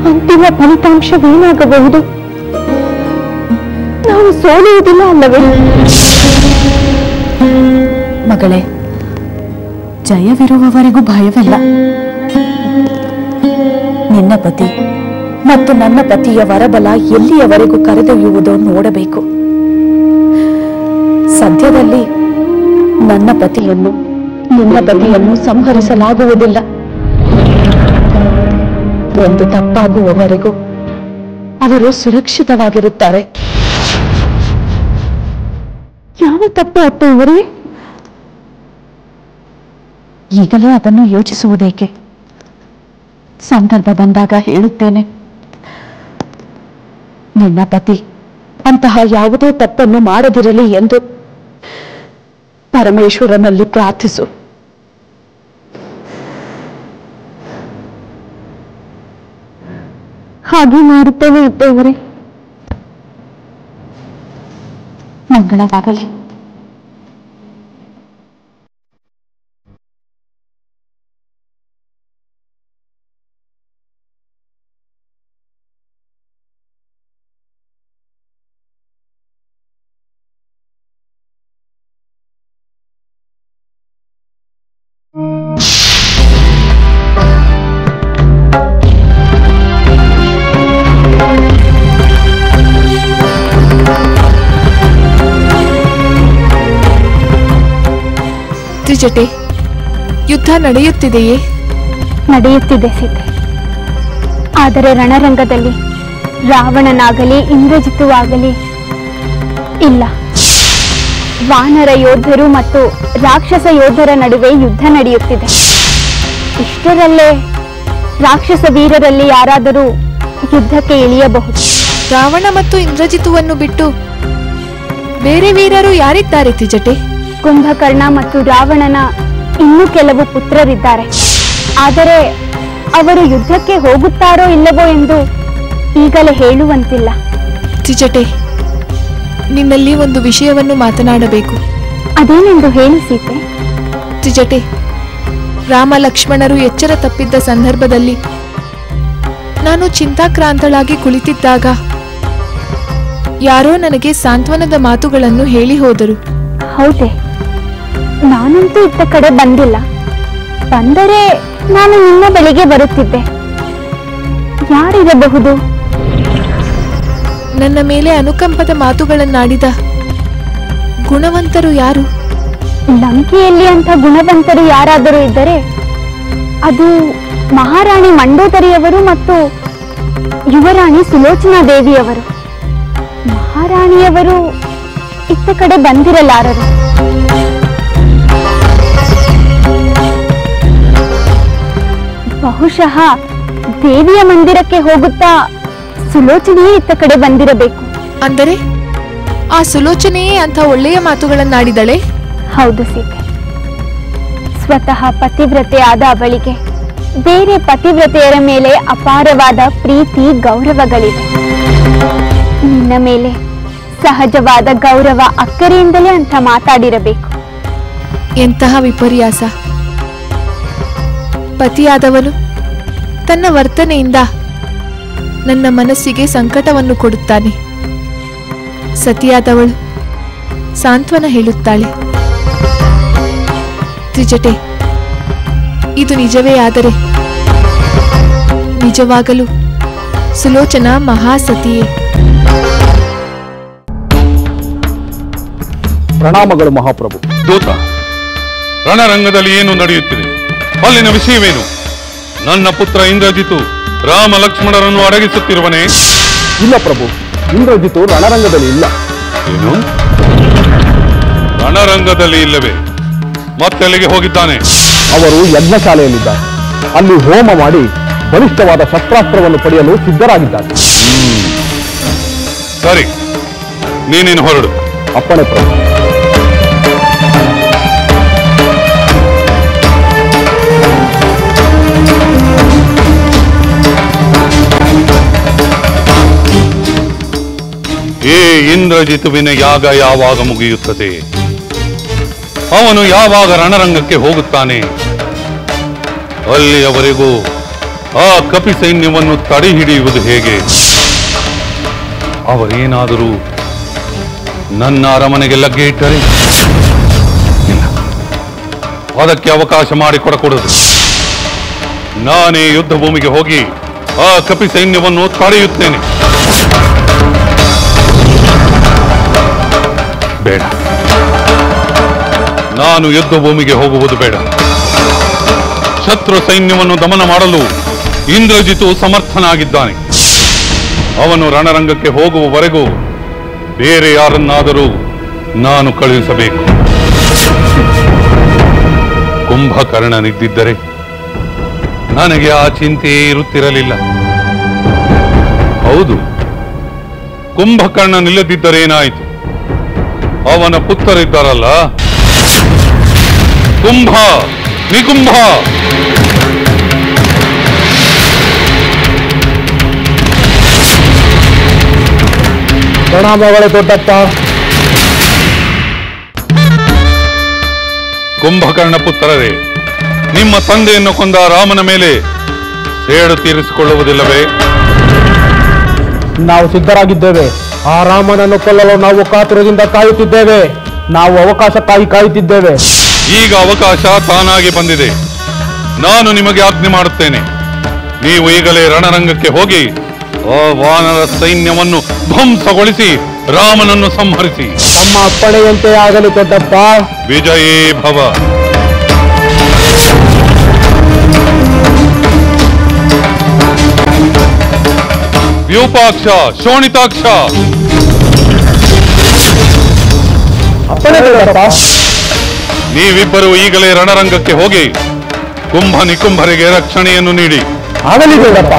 ಅಂತಿಮ ಫಲಿತಾಂಶವೇನಾಗಬಹುದು? ನಾವು ಸೋಲುವುದಿಲ್ಲ ಅಲ್ಲವೇ? ಮಗಳೇ, ಜಯವಿರುವವರೆಗೂ ಭಯವಿಲ್ಲ. ನಿನ್ನ ಪತಿ ಮತ್ತು ನನ್ನ ಪತಿಯ ವರಬಲ ಎಲ್ಲಿಯವರೆಗೂ ಕರೆದೊಯ್ಯುವುದೋ ನೋಡಬೇಕು. ಸದ್ಯದಲ್ಲಿ ನನ್ನ ಪತಿಯನ್ನು ನಿನ್ನ ಪತಿಯನ್ನು ಸಂಹರಿಸಲಾಗುವುದಿಲ್ಲ. ಒಂದು ತಪ್ಪಾಗುವವರೆಗೂ ಅವರು ಸುರಕ್ಷಿತವಾಗಿರುತ್ತಾರೆ. ಯಾವ ತಪ್ಪು ಅತ್ತೆ ಇವರೇ? ಈಗಲೇ ಅದನ್ನು ಯೋಚಿಸುವುದೇಕೆ? ಸಂದರ್ಭ ಬಂದಾಗ ಹೇಳುತ್ತೇನೆ. ನಿನ್ನ ಪತಿ ಅಂತಹ ಯಾವುದೇ ತಪ್ಪನ್ನು ಮಾಡದಿರಲಿ ಎಂದು ಪರಮೇಶ್ವರನಲ್ಲಿ ಪ್ರಾರ್ಥಿಸು. ಹಾಗೆ ಮಾಡುತ್ತೇನೆ ಅತ್ತೆಯವರೇ. ಮಂಗಳವಾಗಲಿ. ತ್ರಿಜಟೆ, ಯುದ್ಧ ನಡೆಯುತ್ತಿದೆಯೇ? ನಡೆಯುತ್ತಿದೆ ಸೀತೆ. ಆದರೆ ರಣರಂಗದಲ್ಲಿ ರಾವಣನಾಗಲಿ ಇಂದ್ರಜಿತು ಆಗಲಿ ಇಲ್ಲ. ವಾನರ ಯೋಧರು ಮತ್ತು ರಾಕ್ಷಸ ಯೋಧರ ನಡುವೆ ಯುದ್ಧ ನಡೆಯುತ್ತಿದೆ. ಇಷ್ಟರಲ್ಲೇ ರಾಕ್ಷಸ ವೀರರಲ್ಲಿ ಯಾರಾದರೂ ಯುದ್ಧಕ್ಕೆ ಇಳಿಯಬಹುದು. ರಾವಣ ಮತ್ತು ಇಂದ್ರಜಿತುವನ್ನು ಬಿಟ್ಟು ಬೇರೆ ವೀರರು ಯಾರಿದ್ದಾರೆ ತ್ರಿಜಟೆ? ಕುಂಭಕರ್ಣ ಮತ್ತು ರಾವಣನ ಇನ್ನೂ ಕೆಲವು ಪುತ್ರರಿದ್ದಾರೆ. ಆದರೆ ಅವರು ಯುದ್ಧಕ್ಕೆ ಹೋಗುತ್ತಾರೋ ಇಲ್ಲವೋ ಎಂದು ಈಗಲೇ ಹೇಳುವಂತಿಲ್ಲ. ತ್ರಿಜಟೆ, ನಿನ್ನಲ್ಲಿ ಒಂದು ವಿಷಯವನ್ನು ಮಾತನಾಡಬೇಕು. ಅದೇನೆಂದು ಹೇಳಿ ಸೀತೆ. ತ್ರಿಜಟೆ, ರಾಮ ಲಕ್ಷ್ಮಣರು ಎಚ್ಚರ ತಪ್ಪಿದ್ದ ಸಂದರ್ಭದಲ್ಲಿ ನಾನು ಚಿಂತಾಕ್ರಾಂತಳಾಗಿ ಕುಳಿತಿದ್ದಾಗ ಯಾರೋ ನನಗೆ ಸಾಂತ್ವನದ ಮಾತುಗಳನ್ನು ಹೇಳಿ ಹೋದರು. ಹೌದೇ? ನಾನಂತೂ ಇತ್ತ ಕಡೆ ಬಂದಿಲ್ಲ. ಬಂದರೆ ನಾನು ನಿನ್ನ ಬಳಿಗೆ ಬರುತ್ತಿದ್ದೆ. ಯಾರಿರಬಹುದು? ನನ್ನ ಮೇಲೆ ಅನುಕಂಪದ ಮಾತುಗಳನ್ನಾಡಿದ ಗುಣವಂತರು ಯಾರು? ಲಂಕೆಯಲ್ಲಿ ಅಂತ ಗುಣವಂತರು ಯಾರಾದರೂ ಇದ್ದರೆ ಅದು ಮಹಾರಾಣಿ ಮಂಡೋದರಿಯವರು ಮತ್ತು ಯುವರಾಣಿ ಸುಲೋಚನಾ ದೇವಿಯವರು. ಮಹಾರಾಣಿಯವರು ಇತ್ತ ಕಡೆ ಬಂದಿರಲಾರರು. ಬಹುಶಃ ದೇವಿಯ ಮಂದಿರಕ್ಕೆ ಹೋಗುತ್ತಾ ಸುಲೋಚನೆಯೇ ಇತ್ತ ಕಡೆ ಬಂದಿರಬೇಕು. ಅಂದರೆ ಆ ಸುಲೋಚನೆಯೇ ಅಂತ ಒಳ್ಳೆಯ ಮಾತುಗಳನ್ನಾಡಿದಳೆ? ಹೌದು ಸೀತೆ. ಸ್ವತಃ ಪತಿವ್ರತೆ ಆದ ಅವಳಿಗೆ ಬೇರೆ ಪತಿವ್ರತೆಯರ ಮೇಲೆ ಅಪಾರವಾದ ಪ್ರೀತಿ ಗೌರವಗಳಿವೆ. ನಿನ್ನ ಮೇಲೆ ಸಹಜವಾದ ಗೌರವ ಅಕ್ಕರೆಯಿಂದಲೇ ಅಂತ ಮಾತಾಡಿರಬೇಕು. ಎಂತಹ ವಿಪರ್ಯಾಸ! ಪತಿಯಾದವನು ತನ್ನ ವರ್ತನೆಯಿಂದ ನನ್ನ ಮನಸ್ಸಿಗೆ ಸಂಕಟವನ್ನು ಕೊಡುತ್ತಾನೆ. ಸತಿಯಾದವಳು ಸಾಂತ್ವನ ಹೇಳುತ್ತಾಳೆ. ತ್ರಿಜಟೆ, ಇದು ನಿಜವೇ ಆದರೆ ನಿಜವಾಗಲೂ ಸುಲೋಚನಾ ಮಹಾಸತಿಯೇ. ಪ್ರಣಾಮಗಳು ಮಹಾಪ್ರಭು. ದೂತ, ರಣರಂಗದಲ್ಲಿ ಏನು ನಡೆಯುತ್ತಿದೆ? ಅಲ್ಲಿನ ವಿಷಯವೇನು? ನನ್ನ ಪುತ್ರ ಇಂದ್ರಜಿತು ರಾಮ ಲಕ್ಷ್ಮಣರನ್ನು ಅಡಗಿಸುತ್ತಿರುವನೇ? ಇಲ್ಲ ಪ್ರಭು, ಇಂದ್ರಜಿತು ರಣರಂಗದಲ್ಲಿ ಇಲ್ಲ. ಏನು? ರಣರಂಗದಲ್ಲಿ ಇಲ್ಲವೇ? ಮತ್ತೆಲ್ಲಿಗೆ ಹೋಗಿದ್ದಾನೆ? ಅವರು ಯಜ್ಞಶಾಲೆಯಲ್ಲಿದ್ದಾರೆ. ಅಲ್ಲಿ ಹೋಮ ಮಾಡಿ ಬಲಿಷ್ಠವಾದ ಶಸ್ತ್ರಾಸ್ತ್ರವನ್ನು ಪಡೆಯಲು ಸಿದ್ಧರಾಗಿದ್ದಾರೆ. ಸರಿ, ನೀನೇನು ಹೊರಡು. ಅಪ್ಪಣೆ ಪ್ರಭು. ಇಂದ್ರಜಿತುವಿನ ಯಾಗ ಯಾವಾಗ ಮುಗಿಯುತ್ತದೆ? ಅವನು ಯಾವಾಗ ರಣರಂಗಕ್ಕೆ ಹೋಗುತ್ತಾನೆ? ಅಲ್ಲಿಯವರೆಗೂ ಆ ಕಪಿ ಸೈನ್ಯವನ್ನು ತಡೆ ಹಿಡಿಯುವುದು ಹೇಗೆ? ಅವರೇನಾದರೂ ನನ್ನ ಅರಮನೆಗೆ ಲಗ್ಗೆ ಇಟ್ಟರೆ ಇಲ್ಲ, ಅದಕ್ಕೆ ಅವಕಾಶ ಮಾಡಿಕೊಡಕೂಡದು. ನಾನೇ ಯುದ್ಧ ಭೂಮಿಗೆ ಹೋಗಿ ಆ ಕಪಿ ಸೈನ್ಯವನ್ನು ತಡೆಯುತ್ತೇನೆ. ಬೇಡ, ನಾನು ಯುದ್ಧ ಭೂಮಿಗೆ ಹೋಗುವುದು ಬೇಡ. ಶತ್ರು ಸೈನ್ಯವನ್ನು ದಮನ ಮಾಡಲು ಇಂದ್ರಜಿತು ಸಮರ್ಥನಾಗಿದ್ದಾನೆ. ಅವನು ರಣರಂಗಕ್ಕೆ ಹೋಗುವವರೆಗೂ ಬೇರೆ ಯಾರನ್ನಾದರೂ ನಾನು ಕಳುಹಿಸಬೇಕು. ಕುಂಭಕರ್ಣನಿದ್ದಿದ್ದರೆ ನನಗೆ ಆ ಚಿಂತೆಯೇ ಇರುತ್ತಿರಲಿಲ್ಲ. ಹೌದು, ಕುಂಭಕರ್ಣನಿಲ್ಲದಿದ್ದರೇನಾಯಿತು? ಅವನ ಪುತ್ರರಿದ್ದಾರಲ್ಲ, ಕುಂಭ, ನಿಕುಂಭ. ಪ್ರಣಾಮಗಳೇ ದೊಡ್ಡಪ್ಪ. ಕುಂಭಕರ್ಣ ಪುತ್ರರೇ, ನಿಮ್ಮ ತಂದೆಯನ್ನು ಕೊಂದ ರಾಮನ ಮೇಲೆ ಸೇಡು ತೀರಿಸಿಕೊಳ್ಳುವುದಿಲ್ಲವೇ? ನಾವು ಸಿದ್ಧರಾಗಿದ್ದೇವೆ. ಆ ರಾಮನನ್ನು ಕೊಲ್ಲಲು ನಾವು ಕಾತುರದಿಂದ ಕಾಯುತ್ತಿದ್ದೇವೆ. ನಾವು ಅವಕಾಶಕ್ಕಾಗಿ ಕಾಯುತ್ತಿದ್ದೇವೆ. ಈಗ ಅವಕಾಶ ತಾನಾಗಿ ಬಂದಿದೆ. ನಾನು ನಿಮಗೆ ಆಜ್ಞೆ ಮಾಡುತ್ತೇನೆ. ನೀವು ಈಗಲೇ ರಣರಂಗಕ್ಕೆ ಹೋಗಿ ಆ ವಾನರ ಸೈನ್ಯವನ್ನು ಧ್ವಂಸಗೊಳಿಸಿ ರಾಮನನ್ನು ಸಂಹರಿಸಿ. ನಮ್ಮ ಅಪ್ಪಣೆಯಂತೆ ಆಗಲಿ ದೊಡ್ಡಪ್ಪ. ವಿಜಯೇ ಭವ. ವ್ಯೂಪಾಕ್ಷ, ಶೋಣಿತಾಕ್ಷ, ಅಪ್ಪಣೆ ದೊಡ್ಡಪ್ಪ. ನೀವಿಬ್ಬರು ಈಗಲೇ ರಣರಂಗಕ್ಕೆ ಹೋಗಿ ಕುಂಭ ನಿಕುಂಭರಿಗೆ ರಕ್ಷಣೆಯನ್ನು ನೀಡಿ. ಆಗಲಿ ದೊಡ್ಡಪ್ಪ.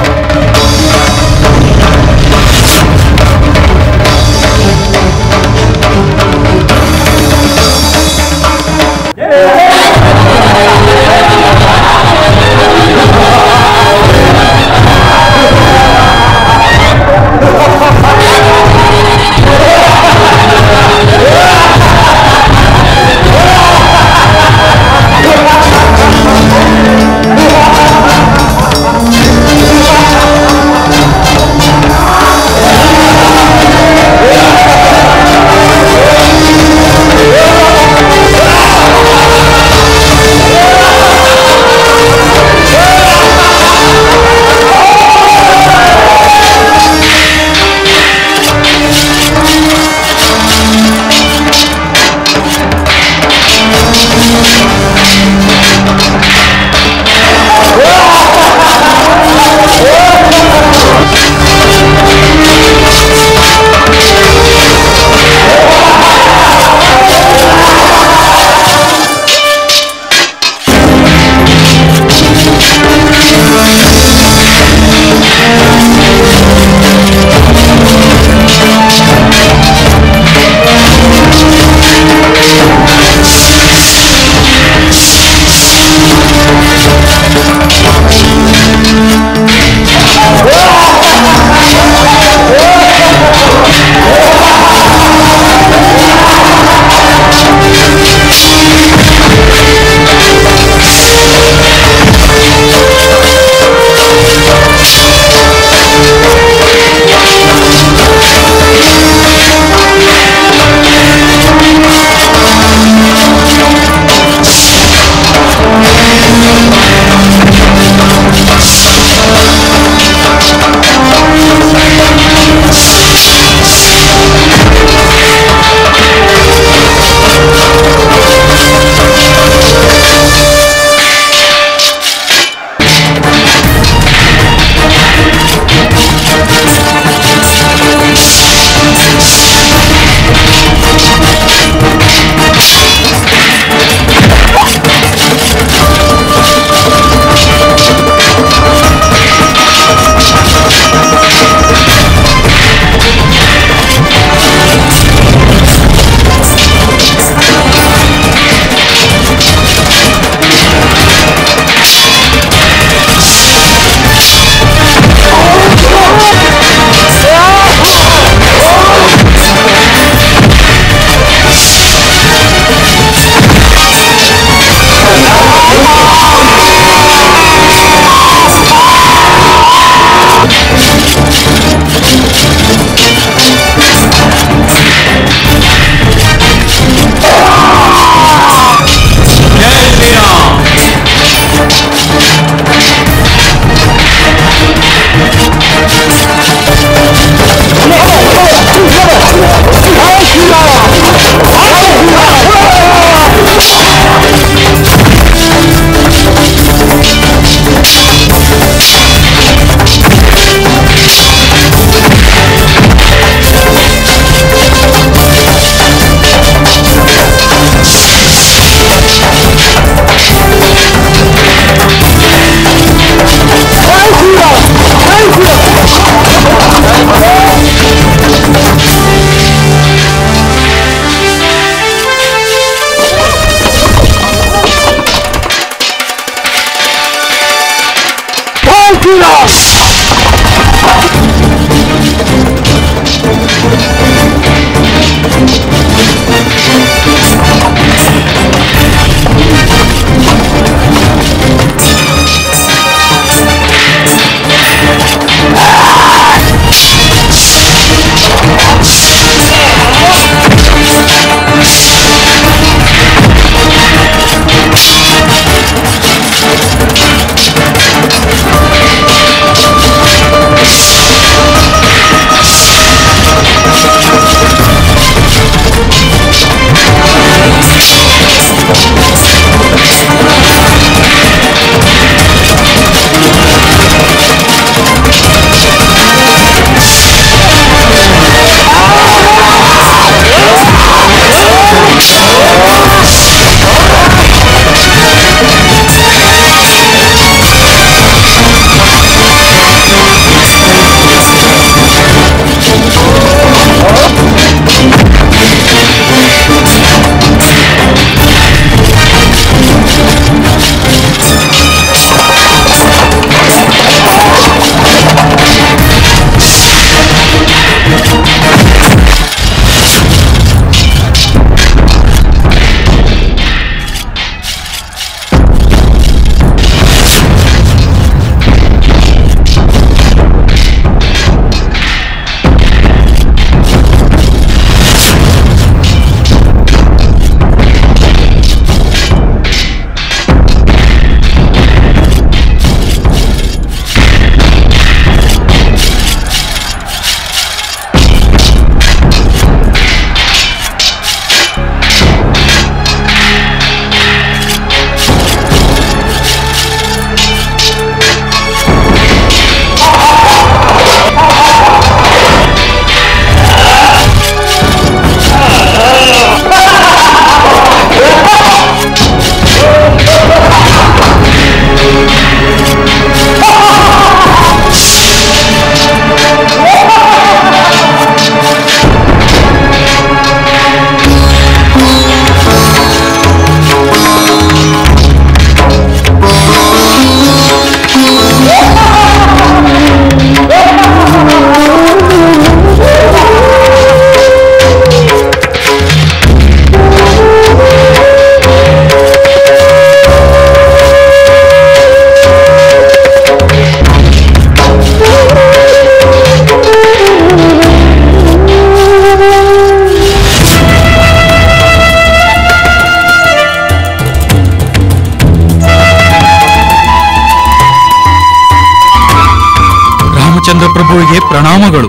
ರಾಮಚಂದ್ರ ಪ್ರಭುವಿಗೆ ಪ್ರಣಾಮಗಳು.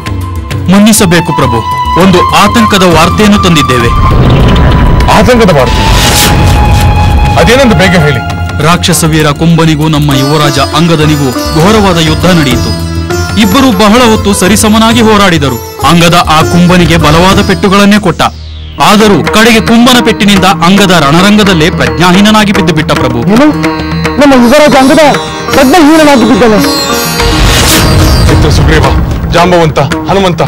ಮನ್ನಿಸಬೇಕು ಪ್ರಭು, ಒಂದು ಆತಂಕದ ವಾರ್ತೆಯನ್ನು ತಂದಿದ್ದೇವೆ. ಆತಂಕದ ವಾರ್ತೆ? ಅದೇನೆಂದು ಬೇಗ ಹೇಳಿ. ರಾಕ್ಷಸ ವೀರ ಕುಂಭನಿಗೂ ನಮ್ಮ ಯುವರಾಜ ಅಂಗದನಿಗೂ ಘೋರವಾದ ಯುದ್ಧ ನಡೆಯಿತು. ಇಬ್ಬರು ಬಹಳ ಹೊತ್ತು ಸರಿಸಮನಾಗಿ ಹೋರಾಡಿದರು. ಅಂಗದ ಆ ಕುಂಭನಿಗೆ ಬಲವಾದ ಪೆಟ್ಟುಗಳನ್ನೇ ಕೊಟ್ಟ. ಆದರೂ ಕಡೆಗೆ ಕುಂಭನ ಪೆಟ್ಟಿನಿಂದ ಅಂಗದ ರಣರಂಗದಲ್ಲೇ ಪ್ರಜ್ಞಾಹೀನನಾಗಿ ಬಿದ್ದು ಬಿಟ್ಟ ಪ್ರಭು. ನಮ್ಮ ಯುವರಾಜ ಅಂಗದ ಪ್ರಜ್ಞಾಹೀನನಾಗಿ ಬಿದ್ದನು. ಚಿತ್ರ ಸುಗ್ರೀವ, ಜಾಂಬವಂತ, ಹನುಮಂತ,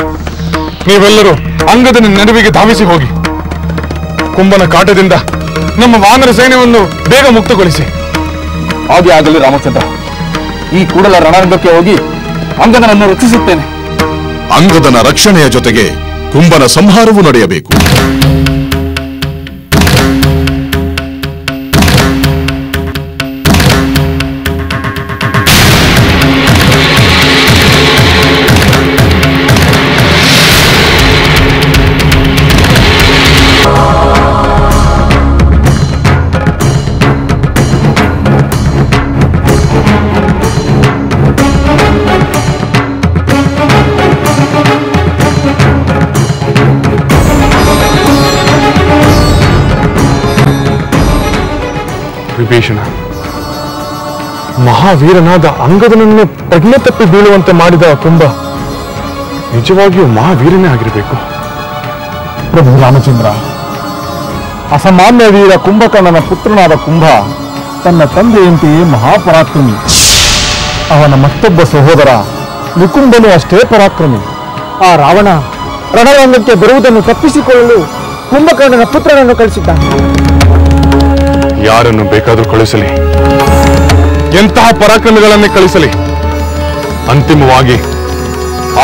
ನೀವೆಲ್ಲರೂ ಅಂಗದನ ನಡುವಿಗೆ ಧಾವಿಸಿ ಹೋಗಿ ಕುಂಭನ ಕಾಟದಿಂದ ನಮ್ಮ ವಾನರ ಸೈನ್ಯವನ್ನು ಬೇಗ ಮುಕ್ತಗೊಳಿಸಿ. ಹಾಗೆ ಆಗಲಿ ರಾಮಚಂದ್ರ. ಈ ಕೂಡಲ ರಣರಂಗಕ್ಕೆ ಹೋಗಿ ಅಂಗದನನ್ನು ರಕ್ಷಿಸುತ್ತೇನೆ. ಅಂಗದನ ರಕ್ಷಣೆಯ ಜೊತೆಗೆ ಕುಂಭನ ಸಂಹಾರವೂ ನಡೆಯಬೇಕು. ವಿಭೀಷಣ, ಮಹಾವೀರನಾದ ಅಂಗದನನ್ನೇ ಪ್ರಜ್ಞೆ ತಪ್ಪಿ ಬೀಳುವಂತೆ ಮಾಡಿದ ಕುಂಭ ನಿಜವಾಗಿಯೂ ಮಹಾವೀರನೇ ಆಗಿರಬೇಕು. ಪ್ರಭು ರಾಮಚಂದ್ರ, ಅಸಾಮಾನ್ಯ ವೀರ ಕುಂಭಕರ್ಣನ ಪುತ್ರನಾದ ಕುಂಭ ತನ್ನ ತಂದೆಯಂತೆಯೇ ಮಹಾಪರಾಕ್ರಮಿ. ಅವನ ಮತ್ತೊಬ್ಬ ಸಹೋದರ ನಿಕುಂಭನು ಅಷ್ಟೇ ಪರಾಕ್ರಮಿ. ಆ ರಾವಣ ರಣರಂಗಕ್ಕೆ ಬರುವುದನ್ನು ತಪ್ಪಿಸಿಕೊಳ್ಳಲು ಕುಂಭಕರ್ಣನ ಪುತ್ರನನ್ನು ಕಳಿಸಿದ್ದಾನೆ. ಯಾರನ್ನು ಬೇಕಾದರೂ ಕಳಿಸಲಿ, ಎಂತಹ ಪರಾಕ್ರಮಿಗಳನ್ನೇ ಕಳಿಸಲಿ, ಅಂತಿಮವಾಗಿ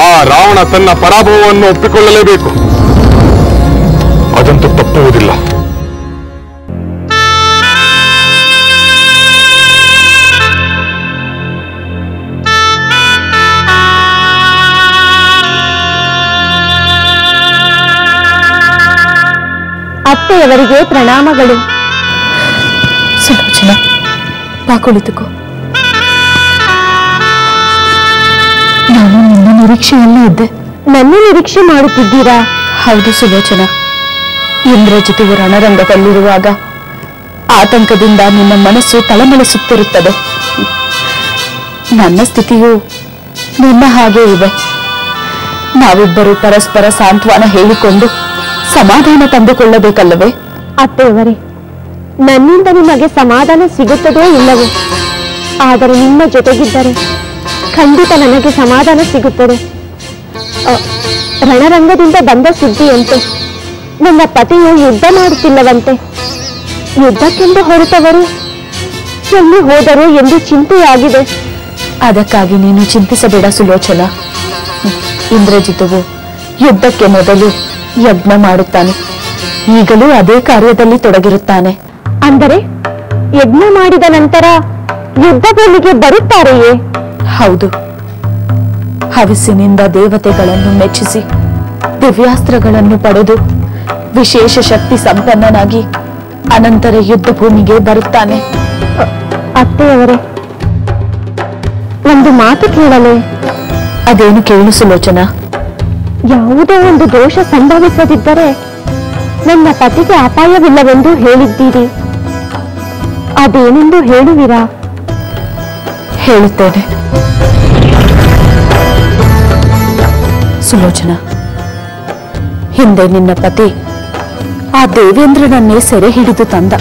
ಆ ರಾವಣ ತನ್ನ ಪರಾಭವವನ್ನು ಒಪ್ಪಿಕೊಳ್ಳಲೇಬೇಕು. ಅದಂತೂ ತಪ್ಪುವುದಿಲ್ಲ. ಅತ್ತೆಯವರಿಗೆ ಪ್ರಣಾಮಗಳು. ಸುಲೋಚನಾ, ಬಾ ಕುಳಿತುಕೋ. ನಾನು ನಿನ್ನ ನಿರೀಕ್ಷೆಯಲ್ಲೇ ಇದ್ದೆ. ನನ್ನ ನಿರೀಕ್ಷೆ ಮಾಡುತ್ತಿದ್ದೀರಾ? ಹೌದು ಸುಲೋಚನಾ. ಇಂದ್ರಜಿತುವು ರಣರಂಗದಲ್ಲಿರುವಾಗ ಆತಂಕದಿಂದ ನಿನ್ನ ಮನಸ್ಸು ತಳಮಳಿಸುತ್ತಿರುತ್ತದೆ. ನನ್ನ ಸ್ಥಿತಿಯು ನಿನ್ನ ಹಾಗೆ ಇದೆ. ನಾವಿಬ್ಬರು ಪರಸ್ಪರ ಸಾಂತ್ವನ ಹೇಳಿಕೊಂಡು ಸಮಾಧಾನ ತಂದುಕೊಳ್ಳಬೇಕಲ್ಲವೇ? ಅತ್ತೆಯವರೇ, ನನ್ನಿಂದ ನಿಮಗೆ ಸಮಾಧಾನ ಸಿಗುತ್ತದೋ ಇಲ್ಲವೋ, ಆದರೆ ನಿಮ್ಮ ಜೊತೆಗಿದ್ದರೆ ಖಂಡಿತ ನನಗೆ ಸಮಾಧಾನ ಸಿಗುತ್ತದೆ. ರಣರಂಗದಿಂದ ಬಂದ ಸುದ್ದಿಯಂತೆ ನನ್ನ ಪತಿಯು ಯುದ್ಧ ಮಾಡುತ್ತಿಲ್ಲವಂತೆ. ಯುದ್ಧಕ್ಕೆಂದು ಹೊರಟವರು ಎಲ್ಲಿ ಹೋದರು ಎಂದು ಚಿಂತೆಯಾಗಿದೆ. ಅದಕ್ಕಾಗಿ ನೀನು ಚಿಂತಿಸಬೇಡ ಸುಲೋಚನಾ. ಇಂದ್ರಜಿತುವು ಯುದ್ಧಕ್ಕೆ ಮೊದಲು ಯಜ್ಞ ಮಾಡುತ್ತಾನೆ. ಈಗಲೂ ಅದೇ ಕಾರ್ಯದಲ್ಲಿ ತೊಡಗಿರುತ್ತಾನೆ. ಅಂದರೆ ಯಜ್ಞ ಮಾಡಿದ ನಂತರ ಯುದ್ಧ ಭೂಮಿಗೆ ಬರುತ್ತಾರೆಯೇ? ಹೌದು. ಹವಿಸ್ಸಿನಿಂದ ದೇವತೆಗಳನ್ನು ಮೆಚ್ಚಿಸಿ ದಿವ್ಯಾಸ್ತ್ರಗಳನ್ನು ಪಡೆದು ವಿಶೇಷ ಶಕ್ತಿ ಸಂಪನ್ನನಾಗಿ ಅನಂತರ ಯುದ್ಧ ಭೂಮಿಗೆ ಬರುತ್ತಾನೆ. ಅತ್ತೆಯವರೇ, ಒಂದು ಮಾತು ಕೇಳಲೇ? ಅದೇನು ಕೇಳು ಸುಲೋಚನಾ. ಯಾವುದೋ ಒಂದು ದೋಷ ಸಂಭವಿಸದಿದ್ದರೆ ನನ್ನ ಪತಿಗೆ ಅಪಾಯವಿಲ್ಲವೆಂದು ಹೇಳಿದ್ದೀರಿ. ಅದೇನೆಂದು ಹೇಳುವಿರಾ? ಹೇಳುತ್ತೇನೆ ಸುಲೋಚನಾ. ಹಿಂದೆ ನಿನ್ನ ಪತಿ ಆ ದೇವೇಂದ್ರನನ್ನೇ ಸೆರೆ ಹಿಡಿದು ತಂದ.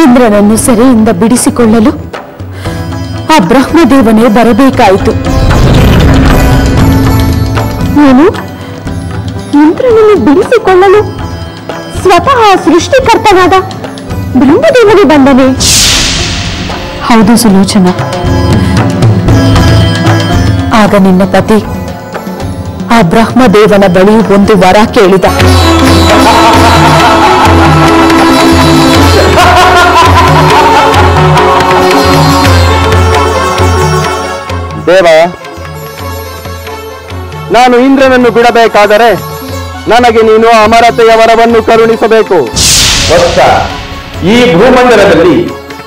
ಇಂದ್ರನನ್ನು ಸೆರೆಯಿಂದ ಬಿಡಿಸಿಕೊಳ್ಳಲು ಆ ಬ್ರಹ್ಮದೇವನೇ ಬರಬೇಕಾಯಿತು. ನೀನು ಇಂದ್ರನನ್ನು ಬಿಡಿಸಿಕೊಳ್ಳಲು ಸ್ವತಃ ಸೃಷ್ಟಿಕರ್ತನಾದ ಬ್ರಹ್ಮದೇವನೇ ಬಂದನೆ? ಹೌದು ಸುಲೋಚನಾ. ಆಗ ನಿನ್ನ ಪತಿ ಆ ಬ್ರಹ್ಮದೇವನ ಬಳಿ ಒಂದು ವರ ಕೇಳಿದ. ದೇವ, ನಾನು ಇಂದ್ರನನ್ನು ಬಿಡಬೇಕಾದರೆ ನನಗೆ ನೀನು ಅಮರತೆಯ ವರವನ್ನು ಕರುಣಿಸಬೇಕು. ಈ ಭೂಮಂಡಲದಲ್ಲಿ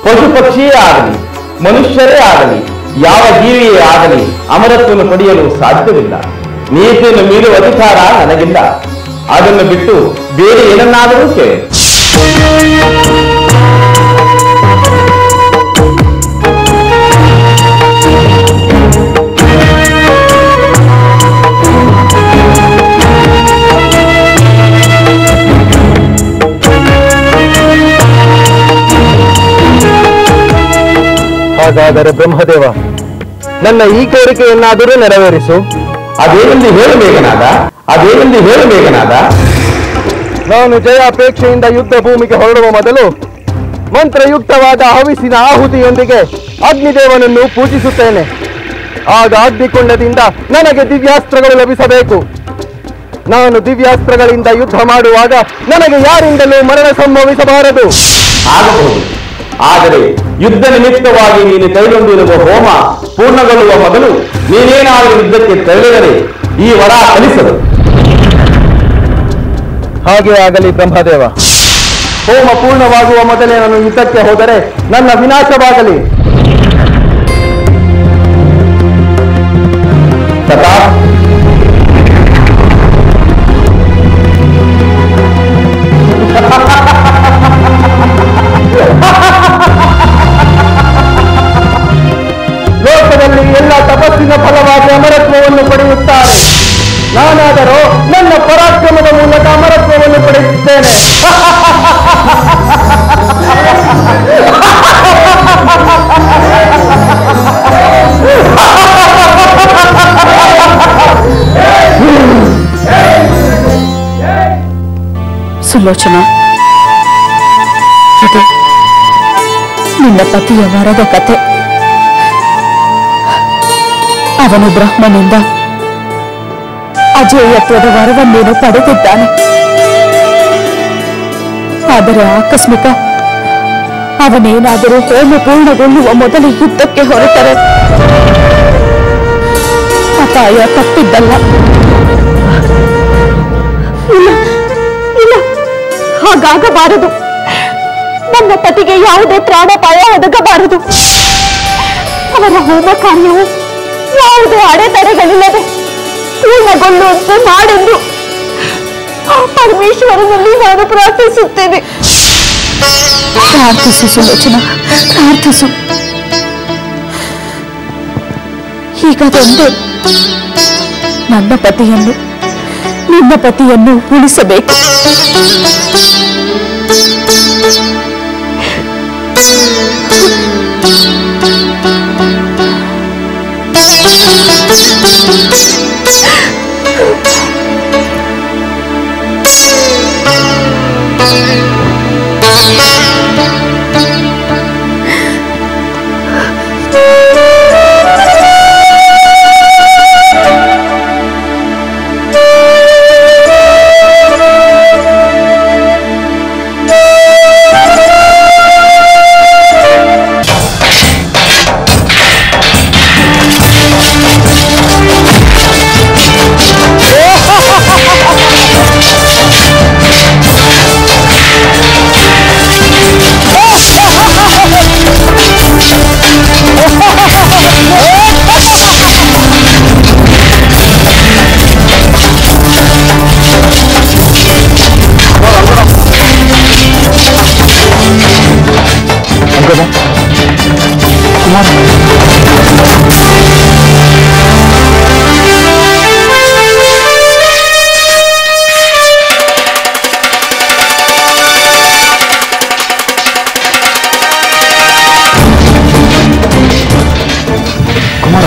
ಪಶು ಪಕ್ಷಿಯೇ ಆಗಲಿ, ಮನುಷ್ಯರೇ ಆಗಲಿ, ಯಾವ ಜೀವಿಯೇ ಆಗಲಿ ಅಮರತ್ವವನ್ನು ಪಡೆಯಲು ಸಾಧ್ಯವಿಲ್ಲ. ನೀತಿಯನ್ನು ಮೀರುವ ಅಧಿಕಾರ ನನಗಿಲ್ಲ. ಅದನ್ನು ಬಿಟ್ಟು ಬೇರೆ ಏನನ್ನಾದರೂ ಕೇಳಿ. ಹಾಗಾದರೆ ಬ್ರಹ್ಮದೇವ, ನನ್ನ ಈ ಕೋರಿಕೆಯನ್ನಾದರೂ ನೆರವೇರಿಸು. ಅದೇನೆಂದು ಹೇಳು ಮೇಘನಾದ. ನಾನು ಜಯಾಪೇಕ್ಷೆಯಿಂದ ಯುದ್ಧ ಭೂಮಿಗೆ ಹೊರಡುವ ಮೊದಲು ಮಂತ್ರಯುಕ್ತವಾದ ಹವಿಸಿನ ಆಹುತಿಯೊಂದಿಗೆ ಅಗ್ನಿದೇವನನ್ನು ಪೂಜಿಸುತ್ತೇನೆ. ಆಗ ಅಗ್ನಿಕುಂಡದಿಂದ ನನಗೆ ದಿವ್ಯಾಸ್ತ್ರಗಳು ಲಭಿಸಬೇಕು. ನಾನು ದಿವ್ಯಾಸ್ತ್ರಗಳಿಂದ ಯುದ್ಧ ಮಾಡುವಾಗ ನನಗೆ ಯಾರಿಂದಲೂ ಮರಣ ಸಂಭವಿಸಬಾರದು. ಆಗಬಹುದು, ಆದರೆ ಯುದ್ಧ ನಿಮಿತ್ತವಾಗಿ ನೀನು ಕೈಗೊಂಡಿರುವ ಹೋಮ ಪೂರ್ಣಗೊಳ್ಳುವ ಮೊದಲು ನೀನೇನಾದರೂ ಯುದ್ಧಕ್ಕೆ ತೆರಳಿದರೆ ಈ ವರ ಫಲಿಸದು. ಹಾಗೆ ಆಗಲಿ ಬ್ರಹ್ಮದೇವ. ಹೋಮ ಪೂರ್ಣವಾಗುವ ಮೊದಲೇ ನಾನು ಯುದ್ಧಕ್ಕೆ ಹೋದರೆ ನನ್ನ ವಿನಾಶವಾಗಲಿ. ತಥಾ ಲೋಕದಲ್ಲಿ ಎಲ್ಲ ತಪಸ್ಸಿನ ಫಲವಾಗಿ ಅಮರತ್ವವನ್ನು ಪಡೆಯುತ್ತಾರೆ. ನಾನಾದರೂ ನನ್ನ ಪರಾಕ್ರಮದ ಮೂಲಕ ಅಮರತ್ವವನ್ನು ಪಡೆಯುತ್ತೇನೆ. ಸುಲೋಚನಾ, ಇದು ನಿನ್ನ ಪತಿಯ ವರದ ಕತೆ. ಅವನು ಬ್ರಹ್ಮನಿಂದ ಅಜೇಯತ್ವದ ವರವನ್ನೇನು ಪಡೆದಿದ್ದಾನೆ. ಆದರೆ ಆಕಸ್ಮಿಕ ಅವನೇನಾದರೂ ಹೋಮ ಪೂರ್ಣಗೊಳ್ಳುವ ಮೊದಲು ಯುದ್ಧಕ್ಕೆ ಹೊರಟರೆ ಅಪಾಯ ತಪ್ಪಿದ್ದಲ್ಲ. ಇಲ್ಲ ಇಲ್ಲ, ಹಾಗಾಗಬಾರದು. ನನ್ನ ಪತಿಗೆ ಯಾವುದೇ ಪ್ರಾಣಾಪಾಯ ಒದಗಬಾರದು. ಅವರ ಹೋಮ ಕಾರ್ಯವು ಯಾವುದೇ ಅಡೆತಡೆಗಳಿಲ್ಲದೆ ಪೂರ್ಣಗೊಳ್ಳುವಂತೆ ಮಾಡೆಂದು ಆ ಪರಮೇಶ್ವರನಲ್ಲಿ ನಾನು ಪ್ರಾರ್ಥಿಸುತ್ತೇನೆ. ಪ್ರಾರ್ಥಿಸು ಸುಲೋಚನಾ, ಪ್ರಾರ್ಥಿಸು. ಹೀಗಾದೊಂದೇ ನನ್ನ ಪತಿಯನ್ನು, ನಿನ್ನ ಪತಿಯನ್ನು ಉಳಿಸಬೇಕು.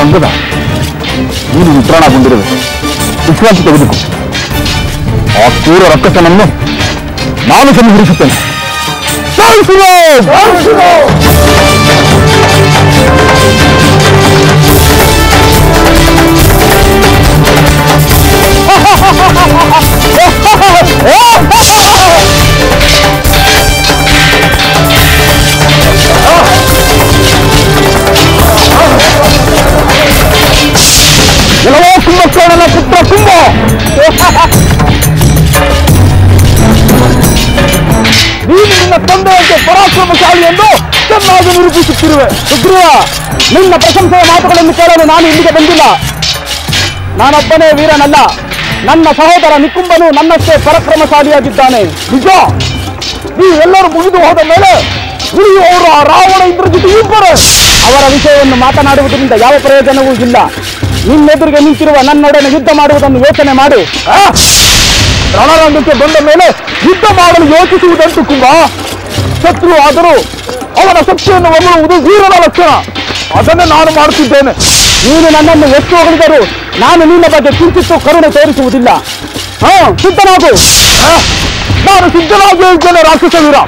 ಅಂಗದ, ನೀನು ನಿತ್ರಾಣಗೊಂಡಿರುವೆ. ವಿಶ್ವಾಸ ತೆಗೆದುಕೋ. ಆ ಕ್ರೂರ ರಕ್ಕಸನನ್ನು ನಾನು ಸಂಹರಿಸುತ್ತೇನೆ. ಎಲ್ಲವೋ ಕುಂಭಕೋಣನ ಪುತ್ರ ಕುಂಭ, ನಿನ್ನ ತಂದೆಯಂತೆ ಪರಾಕ್ರಮಶಾಲಿ ಎಂದು ಚೆನ್ನಾಗಿ ನಿರೂಪಿಸುತ್ತಿರುವೆ. ಸುಗ್ರೀವ, ನಿನ್ನ ಪ್ರಶಂಸೆಯ ಮಾತುಗಳನ್ನು ಕೇಳಲು ನಾನು ಇಲ್ಲಿಗೆ ಬಂದಿಲ್ಲ. ನಾನೊಬ್ಬನೇ ವೀರನಲ್ಲ, ನನ್ನ ಸಹೋದರ ನಿಕುಂಬನು ನನ್ನಷ್ಟೇ ಪರಾಕ್ರಮಶಾಲಿಯಾಗಿದ್ದಾನೆ. ನಿಜ, ನೀವೆಲ್ಲರೂ ಮುಗಿದು ಹೋದ ಮೇಲೆ ಉಳಿಯುವವರು ಆ ರಾವಣ ಇಂದ್ರಜಿತು ಇಬ್ಬರು. ಅವರ ವಿಷಯವನ್ನು ಮಾತನಾಡುವುದರಿಂದ ಯಾವ ಪ್ರಯೋಜನವೂ ಇಲ್ಲ. ನಿನ್ನೆದುರಿಗೆ ನಿಂತಿರುವ ನನ್ನೊಡನೆ ಯುದ್ಧ ಮಾಡುವುದನ್ನು ಯೋಚನೆ ಮಾಡು. ರಣರಂಗಕ್ಕೆ ಬಂದ ಮೇಲೆ ಯುದ್ಧ ಮಾಡಲು ಯೋಚಿಸುವುದಂಟು ಕುಂಬ. ಶತ್ರು ಆದರೂ ಅವನ ಶಕ್ತಿಯನ್ನು ಒಮ್ಮುವುದು ವೀರನ ಲಕ್ಷಣ. ಅದನ್ನೇ ನಾನು ಮಾಡುತ್ತಿದ್ದೇನೆ. ನೀನು ನನ್ನನ್ನು ಎಷ್ಟು ಹೊಗಳಿದರೂ ನಾನು ನಿನ್ನ ಬಗ್ಗೆ ಕಿಂಚಿತ್ತು ಕರುಣೆ ತೋರಿಸುವುದಿಲ್ಲ. ಸಿದ್ಧನಾಗು. ನಾನು ಸಿದ್ಧನಾಗಿಯೇ ಇದ್ದೇನೆ ರಾಕ್ಷಸ ವೀರ.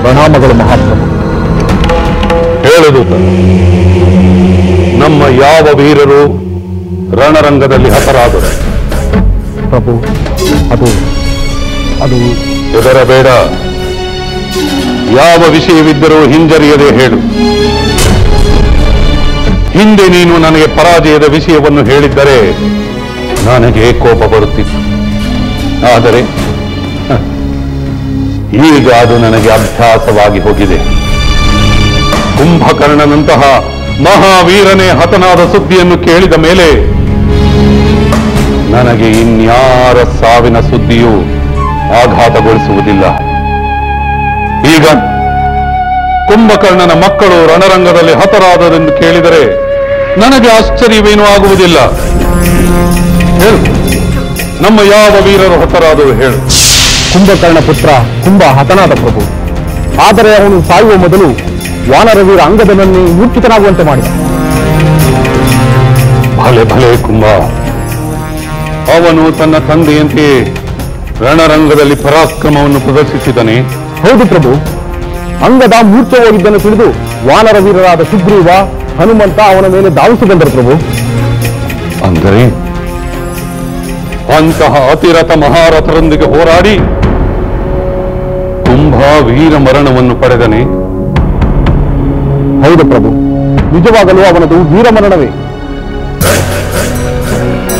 ಪ್ರಣಾಮಗಳು ಮಹಾಪ್ರಭು. ಹೇಳುದು ನಮ್ಮ ಯಾವ ವೀರರು ರಣರಂಗದಲ್ಲಿ ಹತರಾದರು? ಪ್ರಭು, ಅದು ಹೆದರಬೇಡ. ಯಾವ ವಿಷಯವಿದ್ದರೂ ಹಿಂಜರಿಯದೆ ಹೇಳು. ಹಿಂದೆ ನೀನು ನನಗೆ ಪರಾಜಯದ ವಿಷಯವನ್ನು ಹೇಳಿದ್ದರೆ ನನಗೆ ಕೋಪ ಬರುತ್ತಿತ್ತು. ಆದರೆ ಈಗ ಅದು ನನಗೆ ಅಭ್ಯಾಸವಾಗಿ ಹೋಗಿದೆ. ಕುಂಭಕರ್ಣನಂತಹ ಮಹಾವೀರನೇ ಹತನಾದ ಸುದ್ದಿಯನ್ನು ಕೇಳಿದ ಮೇಲೆ ನನಗೆ ಇನ್ಯಾರ ಸಾವಿನ ಸುದ್ದಿಯೂ ಆಘಾತಗೊಳಿಸುವುದಿಲ್ಲ. ಈಗ ಕುಂಭಕರ್ಣನ ಮಕ್ಕಳು ರಣರಂಗದಲ್ಲಿ ಹತರಾದರೆಂದು ಕೇಳಿದರೆ ನನಗೆ ಆಶ್ಚರ್ಯವೇನೂ ಆಗುವುದಿಲ್ಲ. ಹೇಳು, ನಮ್ಮ ಯಾವ ವೀರರು ಹತರಾದರು ಹೇಳು. ಕುಂಭಕರ್ಣ ಪುತ್ರ ಕುಂಭ ಹತನಾದ ಪ್ರಭು. ಆದರೆ ಅವನು ಸಾಯುವ ಮೊದಲು ವಾನರವೀರ ಅಂಗದನನ್ನು ಮೂರ್ಛಿತನಾಗುವಂತೆ ಮಾಡಿದ. ಭಲೆ ಭಲೆ ಕುಂಭ. ಅವನು ತನ್ನ ತಂದೆಯಂತೆಯೇ ರಣರಂಗದಲ್ಲಿ ಪರಾಕ್ರಮವನ್ನು ಪ್ರದರ್ಶಿಸಿದನೆ. ಹೌದು ಪ್ರಭು. ಅಂಗದ ಮೂರ್ಛೆ ಹೋಗಿದ್ದನ್ನು ತಿಳಿದು ವಾನರವೀರರಾದ ಸುಗ್ರೀವ, ಹನುಮಂತ ಅವನ ಮೇಲೆ ಧಾವಿಸಿ ಬಂದರು ಪ್ರಭು. ಅಂದರೆ ಅಂತಹ ಅತಿರಥ ಮಹಾರಥರೊಂದಿಗೆ ಹೋರಾಡಿ ಕುಂಭ ವೀರ ಮರಣವನ್ನು ಪಡೆದನೆ. ಹೌದು ಪ್ರಭು, ನಿಜವಾಗಲೂ ಅವನದು ವೀರಮರಣವೇ.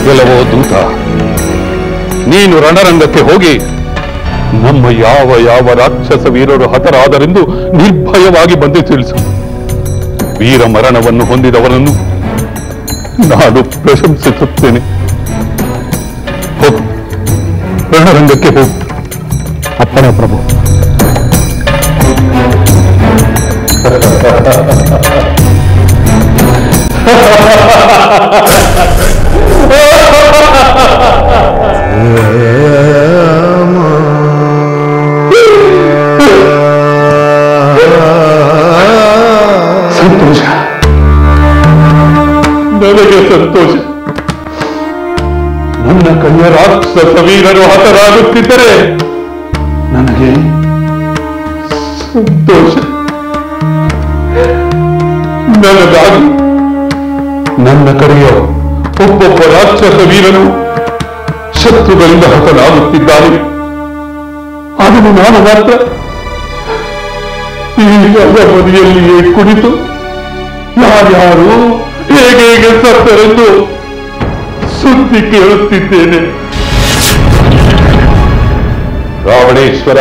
ಗೆಲವೋ ದೂತ, ನೀನು ರಣರಂಗಕ್ಕೆ ಹೋಗಿ ನಮ್ಮ ಯಾವ ಯಾವ ರಾಕ್ಷಸ ವೀರರು ಹತರಾದರೆಂದು ನಿರ್ಭಯವಾಗಿ ಬಂದು ತಿಳಿಸು. ವೀರ ಮರಣವನ್ನು ಹೊಂದಿದವರನ್ನು ನಾನು ಪ್ರಶಂಸಿಸುತ್ತೇನೆ. ಹೋಗು, ರಣರಂಗಕ್ಕೆ ಹೋಗು. ಅಪ್ಪಣೆ ಪ್ರಭು. ವೀರರು ಹತರಾಗುತ್ತಿದ್ದರೆ ನನಗೆ ಸಂತೋಷ. ನನಗಾಗಿ ನನ್ನ ಕಡೆಯ ಒಬ್ಬೊಬ್ಬ ರಾಕ್ಷಸ ವೀರನು ಶತ್ರುಗಳಿಂದ ಹತನಾಗುತ್ತಿದ್ದಾನೆ. ಅದನ್ನು ನಾನು ಮಾತ್ರ ಈ ಬದಿಯಲ್ಲಿಯೇ ಕುಳಿತು ಯಾರ್ಯಾರು ಹೇಗೆ ಸತ್ತರೆಂದು ಸುದ್ದಿ ಕೇಳುತ್ತಿದ್ದೇನೆ. ರಾವಣೇಶ್ವರ,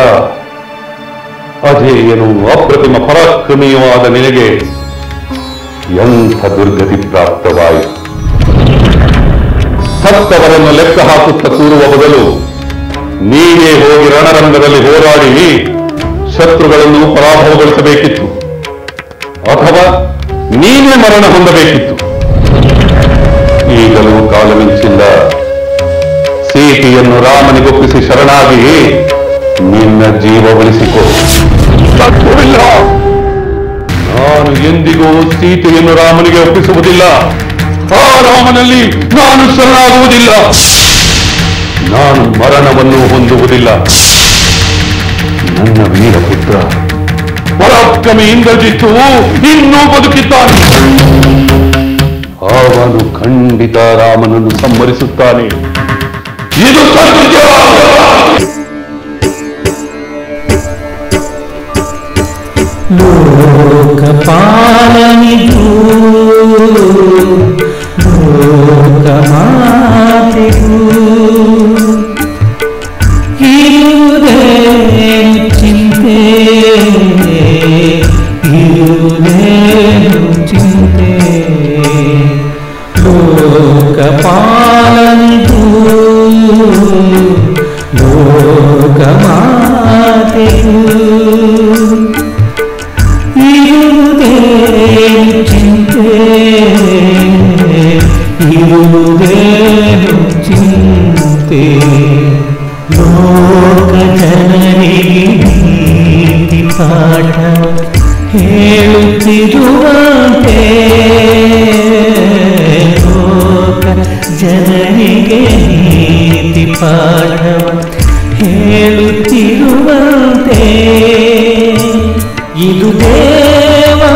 ಅಜೇಯನು ಅಪ್ರತಿಮ ಪರಾಕ್ರಮಿಯವಾದ ನಿನಗೆ ಎಂಥ ದುರ್ಗತಿ ಪ್ರಾಪ್ತವಾಯಿತು. ಸತ್ತವರನ್ನು ಲೆಕ್ಕ ಹಾಕುತ್ತ ಕೂರುವ ಬದಲು ನೀನೇ ಹೋಗಿ ರಣರಂಗದಲ್ಲಿ ಹೋರಾಡಿ ಶತ್ರುಗಳನ್ನು ಪರಾಭವಗೊಳಿಸಬೇಕಿತ್ತು, ಅಥವಾ ನೀನೇ ಮರಣ ಹೊಂದಬೇಕಿತ್ತು. ಈಗಲೂ ಕಾಲಮಿಂಚಿಲ್ಲ. ಸೀತೆಯನ್ನು ರಾಮನಿಗೊಪ್ಪಿಸಿ ಶರಣಾಗಿ ನಿನ್ನ ಜೀವ ಉಳಿಸಿಕೊ. ತಪ್ಪುವಿಲ್ಲ. ನಾನು ಎಂದಿಗೂ ಸೀತೆಯನ್ನು ರಾಮನಿಗೆ ಒಪ್ಪಿಸುವುದಿಲ್ಲ. ಆ ರಾಮನಲ್ಲಿ ನಾನು ಶರಣಾಗುವುದಿಲ್ಲ. ನಾನು ಮರಣವನ್ನು ಹೊಂದುವುದಿಲ್ಲ. ನನ್ನ ವೀರಪುತ್ರ ಪರಾಕ್ರಮಿ ಇಂದ್ರಜಿತ್ತು ಇನ್ನೂ ಬದುಕಿದ್ದಾನೆ. ಅವನು ಖಂಡಿತ ರಾಮನನ್ನು ಸಂಹರಿಸುತ್ತಾನೆ. ಇದು ಸತ್ಯ. ಲೋಕಪಾಲನಿಗೂ ಲೋಕಮಾತೆಗೂ ಇರುವುದೇನು ಚಿಂತೆ, ಇರುವುದೇನು ಚಿಂತೆ. ಲೋಕಪಾಲನಿಗೂ ಲೋಕಮಾತೆಗೂ ಇರುವುದೇನು ಚಿಂತೆ, ಇರುವುದೇನು ಚಿಂತೆ. ಲೋಕ ಜನರಿಗೆ ನೀತಿ ಪಾಠ ಹೇಳುತ್ತಿರುವಂತೆ, ಲೋಕ ಜನರಿಗೆ ನೀತಿ ಪಾಠ ಹೇಳುತ್ತಿರುವಂತೆ. ಇದು ದೇವಮಾಯೆಯೋ,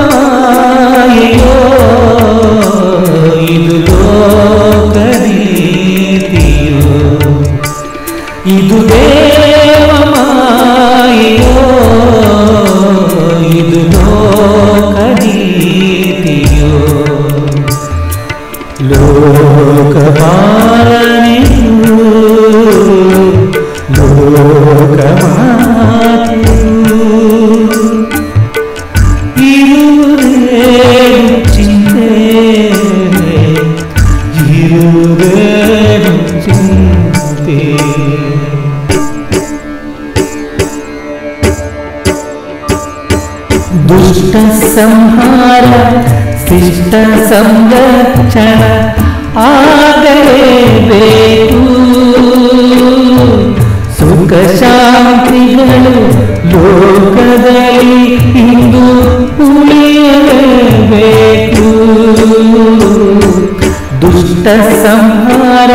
ಇದು ಲೋಕನೀತಿಯೋ. ಇದು ದೇವಮಾಯೆಯೋ, ಇದು ಲೋಕನೀತಿಯೋ. ಲೋಕಪಾಲನೆಯೋ ಲೋಕಮಾತೆಯೋ ಇರುವುದೇನು ಚಿಂತೆ, ಇರುವುದೇನು ಚಿಂತೆ. ದುಷ್ಟ ಸಂಹಾರ ಶಿಷ್ಟ ಸಂರಕ್ಷಣ ಆಗಲೇಬೇಕು. ಸುಖ ಶಾಂತಿಗಳು ಲೋಕದಲ್ಲಿ ಇಂದು ಉಳಿಯಲೇಬೇಕು. ದುಷ್ಟ ಸಂಹಾರ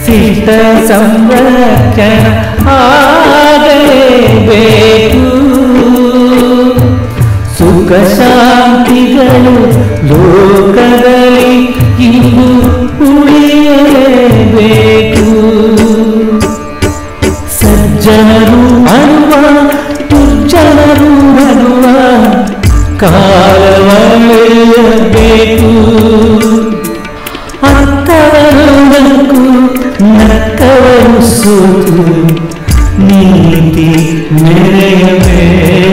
ಶಿಷ್ಟ ಸಂರಕ್ಷಣ ಆಗಲೇಬೇಕು. ಸುಖ ಶಾಂತಿಗಳು ಲೋಕದಲ್ಲಿ ಇಂದು ಉಳಿಯಲೇಬೇಕು. ಸಜ್ಜನರು ಅರುವ ದುರ್ಜನರು ಬರುವ ಕಾಲವಳೆಯಬೇಕು. ಅತ್ತವರೊಂದಕ್ಕೂ ನಕ್ಕವರು ಸೋತು ನೀತಿ ಮೆರೆಯಬೇಕು.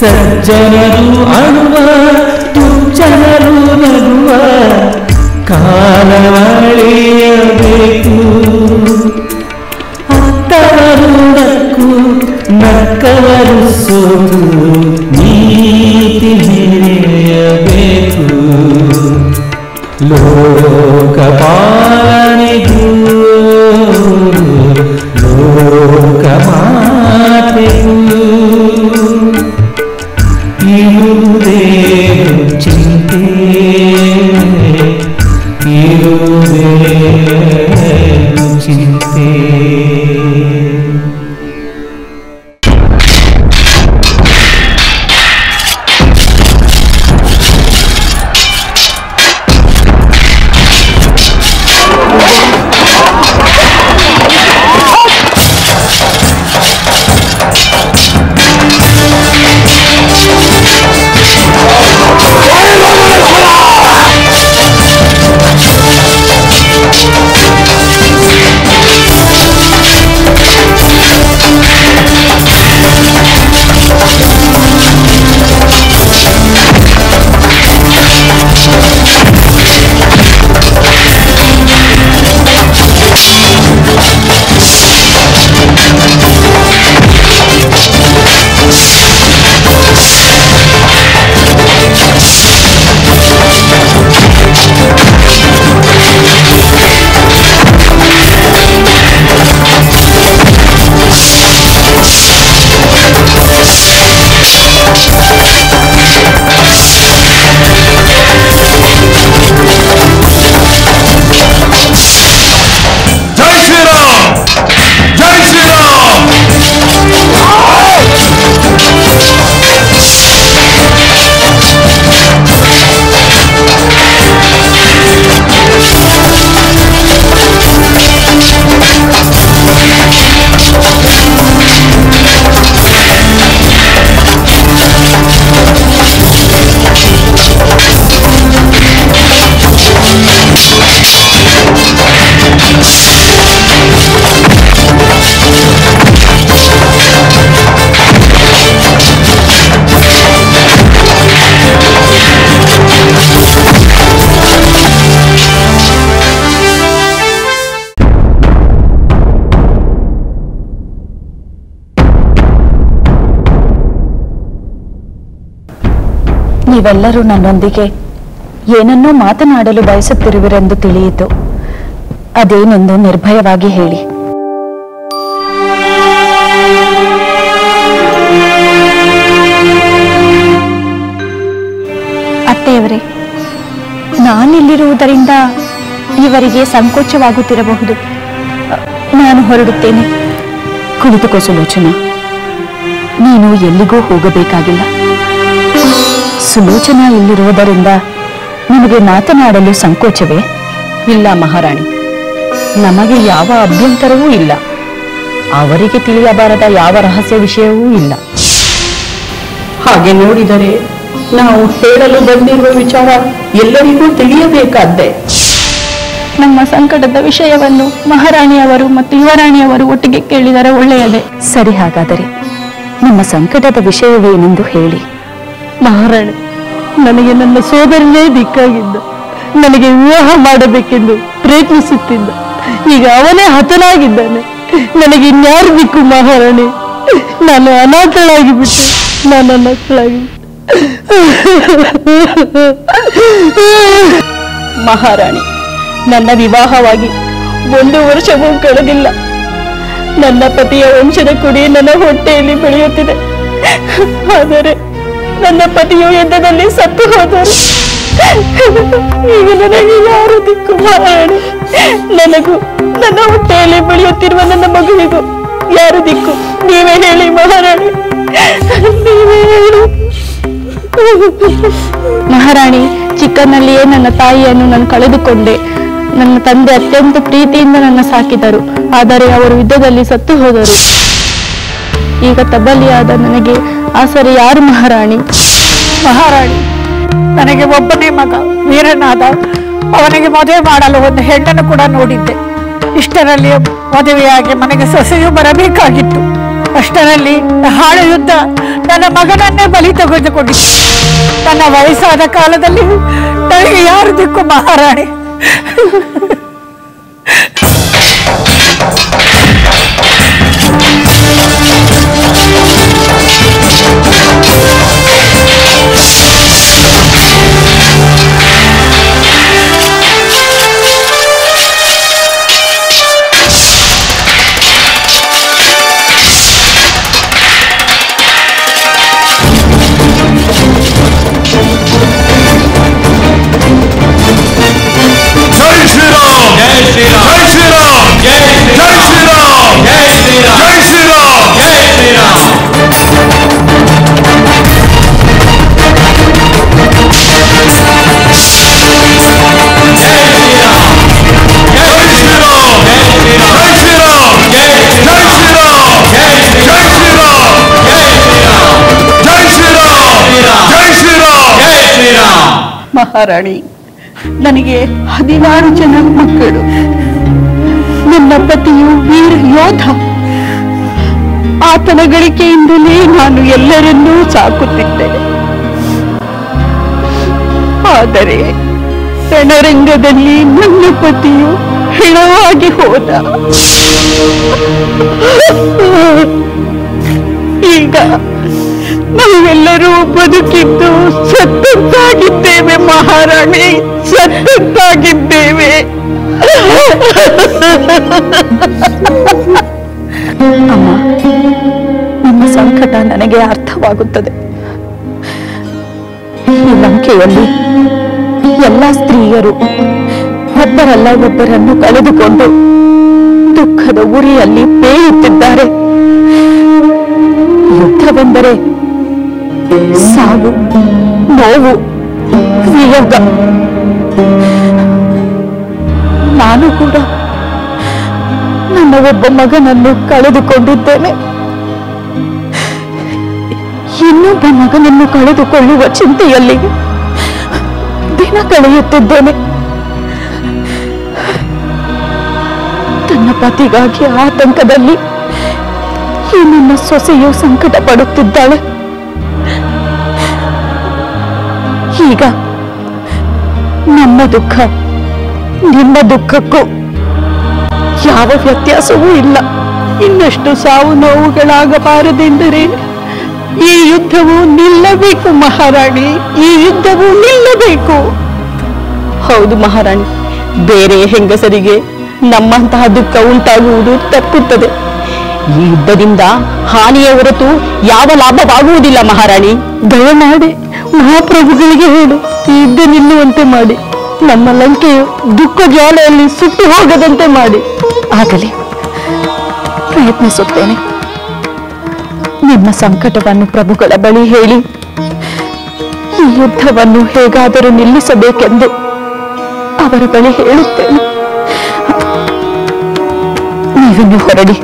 ಸಜ್ಜನರು ಅರುವ ದುರ್ಜನರು ನರುವ ಕಾಲವಳೆಯಬೇಕು. ಅತ್ತವರೊಂದಕ್ಕೂ ನಕ್ಕವರು ಸೋತು ನೀತಿ ಮೆರೆಯಬೇಕು. ಲೋಕಪಾಲನೆಗೂ ಲೋಕಮಾತೆಗೂ ಇರುವುದೇನು ಚಿಂತೆ, ಇರುವುದೇನು ಚಿಂತೆ. ನೀವೆಲ್ಲರೂ ನನ್ನೊಂದಿಗೆ ಏನನ್ನೂ ಮಾತನಾಡಲು ಬಯಸುತ್ತಿರುವಿರೆಂದು ತಿಳಿಯಿತು. ಅದೇನೆಂದು ನಿರ್ಭಯವಾಗಿ ಹೇಳಿ. ಅತ್ತೆಯವರೇ, ನಾನಿಲ್ಲಿರುವುದರಿಂದ ಇವರಿಗೆ ಸಂಕೋಚವಾಗುತ್ತಿರಬಹುದು. ನಾನು ಹೊರಡುತ್ತೇನೆ. ಕುಳಿತುಕೋ ಸುಲೋಚನಾ, ನೀನು ಎಲ್ಲಿಗೂ ಹೋಗಬೇಕಾಗಿಲ್ಲ. ಸುಲೋಚನಾ ಇಲ್ಲಿರುವುದರಿಂದ ನಿಮಗೆ ಮಾತನಾಡಲು ಸಂಕೋಚವೇ? ಇಲ್ಲ ಮಹಾರಾಣಿ, ನಮಗೆ ಯಾವ ಅಭ್ಯಂತರವೂ ಇಲ್ಲ. ಅವರಿಗೆ ತಿಳಿಯಬಾರದ ಯಾವ ರಹಸ್ಯ ವಿಷಯವೂ ಇಲ್ಲ. ಹಾಗೆ ನೋಡಿದರೆ ನಾವು ಹೇಳಲು ಬಂದಿರುವ ವಿಚಾರ ಎಲ್ಲರಿಗೂ ತಿಳಿಯಬೇಕಾದ್ದೆ. ನಮ್ಮ ಸಂಕಟದ ವಿಷಯವನ್ನು ಮಹಾರಾಣಿಯವರು ಮತ್ತು ಯುವರಾಣಿಯವರು ಒಟ್ಟಿಗೆ ಕೇಳಿದರೆ ಒಳ್ಳೆಯದೇ. ಸರಿ, ಹಾಗಾದರೆ ನಿಮ್ಮ ಸಂಕಟದ ವಿಷಯವೇನೆಂದು ಹೇಳಿ. ಮಹಾರಾಣಿ, ನನಗೆ ನನ್ನ ಸೋದರನೇ ದಿಕ್ಕಾಗಿದ್ದ. ನನಗೆ ವಿವಾಹ ಮಾಡಬೇಕೆಂದು ಪ್ರಯತ್ನಿಸುತ್ತಿದ್ದ. ಈಗ ಅವನೇ ಹತನಾಗಿದ್ದಾನೆ. ನನಗೆ ಇನ್ಯಾರು ದಿಕ್ಕು ಮಹಾರಾಣಿ? ನಾನು ಅನಾಥಳಾಗಿ ಬಿಟ್ಟೆ. ಮಹಾರಾಣಿ, ನನ್ನ ವಿವಾಹವಾಗಿ 1 ವರ್ಷವೂ ಕಳೆದಿಲ್ಲ. ನನ್ನ ಪತಿಯ ವಂಶದ ಕುಡಿ ನನ್ನ ಹೊಟ್ಟೆಯಲ್ಲಿ ಬೆಳೆಯುತ್ತಿದೆ. ಆದರೆ ನನ್ನ ಪತಿಯು ಯುದ್ಧದಲ್ಲಿ ಸತ್ತು ಹೋದರು. ಈಗ ನನಗೆ ಯಾರು ದಿಕ್ಕು ಮಹಾರಾಣಿ? ನನಗೂ ನನ್ನ ಹೊಟ್ಟೆಯಲ್ಲಿ ಬೆಳೆಯುತ್ತಿರುವ ನನ್ನ ಮಗುವಿಗೂ ಯಾರು ದಿಕ್ಕು? ನೀವೇ ಹೇಳಿ ಮಹಾರಾಣಿ, ನೀವೇ ಹೇಳಿ. ಮಹಾರಾಣಿ, ಚಿಕ್ಕನಲ್ಲಿಯೇ ನನ್ನ ತಾಯಿಯನ್ನು ನಾನು ಕಳೆದುಕೊಂಡೆ. ನನ್ನ ತಂದೆ ಅತ್ಯಂತ ಪ್ರೀತಿಯಿಂದ ನನ್ನ ಸಾಕಿದರು. ಆದರೆ ಅವರು ಯುದ್ಧದಲ್ಲಿ ಸತ್ತು ಹೋದರು. ಈಗ ತಬ್ಬಲಿಯಾದ ನನಗೆ ಆಸರೆ ಯಾರು ಮಹಾರಾಣಿ? ಮಹಾರಾಣಿ, ನನಗೆ ಒಬ್ಬನೇ ಮಗ ವೀರನಾದ. ಅವನಿಗೆ ಮದುವೆ ಮಾಡಲು ಒಂದು ಹೆಣ್ಣನ್ನು ಕೂಡ ನೋಡಿದ್ದೆ. ಇಷ್ಟರಲ್ಲಿ ಮದುವೆಯಾಗಿ ಮನೆಗೆ ಸೊಸೆಯೂ ಬರಬೇಕಾಗಿತ್ತು. ಅಷ್ಟರಲ್ಲಿ ಹಾಳು ಯುದ್ಧ ನನ್ನ ಮಗನನ್ನೇ ಬಲಿ ತೆಗೆದುಕೊಂಡಿತ್ತು. ನನ್ನ ವಯಸ್ಸಾದ ಕಾಲದಲ್ಲಿ ನನಗೆ ಯಾರು ದಿಕ್ಕು ಮಹಾರಾಣಿ? ಮಹಾರಾಣಿ, ನನಗೆ 16 ಜನ ಮಕ್ಕಳು. ನನ್ನ ಪತಿಯು ವೀರ ಯೋಧ. ಆತನ ಗಳಿಕೆಯಿಂದಲೇ ನಾನು ಎಲ್ಲರನ್ನೂ ಸಾಕುತ್ತಿದ್ದೆ. ಆದರೆ ರಣರಂಗದಲ್ಲಿ ನನ್ನ ಪತಿಯು ಹೆಣವಾಗಿ ಹೋದ. ಈಗ ನಾವೆಲ್ಲರೂ ಬದುಕಿದ್ದು ಸತ್ತದ್ದಾಗಿದ್ದೇವೆ ಮಹಾರಾಣಿ, ಸತ್ತದ್ದಾಗಿದ್ದೇವೆ. ಅಮ್ಮ, ನಿಮ್ಮ ಸಂಕಟ ನನಗೆ ಅರ್ಥವಾಗುತ್ತದೆ. ಈ ಲಂಕೆಯಲ್ಲಿ ಎಲ್ಲ ಸ್ತ್ರೀಯರು ಒಬ್ಬರಲ್ಲ ಒಬ್ಬರನ್ನು ಕಳೆದುಕೊಂಡು ದುಃಖದ ಉರಿಯಲ್ಲಿ ಬೇಯುತ್ತಿದ್ದಾರೆ. ಯುದ್ಧವೆಂದರೆ ಸಾವು, ನೋವು, ವಿಯೋಗ. ನಾನು ಕೂಡ ನನ್ನ ಒಬ್ಬ ಮಗನನ್ನು ಕಳೆದುಕೊಂಡಿದ್ದೇನೆ. ಇನ್ನೊಬ್ಬ ಮಗನನ್ನು ಕಳೆದುಕೊಳ್ಳುವ ಚಿಂತೆಯಲ್ಲಿ ದಿನ ಕಳೆಯುತ್ತಿದ್ದೇನೆ. ತನ್ನ ಪತಿಗಾಗಿ ಆತಂಕದಲ್ಲಿ ಈ ನನ್ನ ಸೊಸೆಯು ಸಂಕಟ ಪಡುತ್ತಿದ್ದಾಳೆ. ಈಗ ನಮ್ಮ ದುಃಖ ನಿಮ್ಮ ದುಃಖಕ್ಕೂ ಯಾವ ವ್ಯತ್ಯಾಸವೂ ಇಲ್ಲ. ಇನ್ನಷ್ಟು ಸಾವು ನೋವುಗಳಾಗಬಾರದೆಂದರೆ ಈ ಯುದ್ಧವು ನಿಲ್ಲಬೇಕು ಮಹಾರಾಣಿ, ಈ ಯುದ್ಧವು ನಿಲ್ಲಬೇಕು. ಹೌದು ಮಹಾರಾಣಿ, ಬೇರೆ ಹೆಂಗಸರಿಗೆ ನಮ್ಮಂತಹ ದುಃಖ ಉಂಟಾಗುವುದು ತಪ್ಪುತ್ತದೆ. ಈ ಯುದ್ಧದಿಂದ ಹಾನಿಯ ಹೊರತು ಯಾವ ಲಾಭವಾಗುವುದಿಲ್ಲ ಮಹಾರಾಣಿ. ದಯಮಾಡಿ ಮಹಾಪ್ರಭುಗಳಿಗೆ ಹೇಳು, ಈ ಯುದ್ಧ ನಿಲ್ಲುವಂತೆ ಮಾಡಿ. ನಮ್ಮ ಲಂಕೆಯು ದುಃಖ ಜ್ವಾಲೆಯಲ್ಲಿ ಸುಟ್ಟು ಹೋಗದಂತೆ ಮಾಡಿ. ಆಗಲಿ, ಪ್ರಯತ್ನಿಸುತ್ತೇನೆ. ನಿಮ್ಮ ಸಂಕಟವನ್ನು ಪ್ರಭುಗಳ ಬಳಿ ಹೇಳಿ ಈ ಯುದ್ಧವನ್ನು ಹೇಗಾದರೂ ನಿಲ್ಲಿಸಬೇಕೆಂದು ಅವರ ಬಳಿ ಹೇಳುತ್ತೇನೆ. ನೀವಿನ್ನು ಹೊರಡಿ.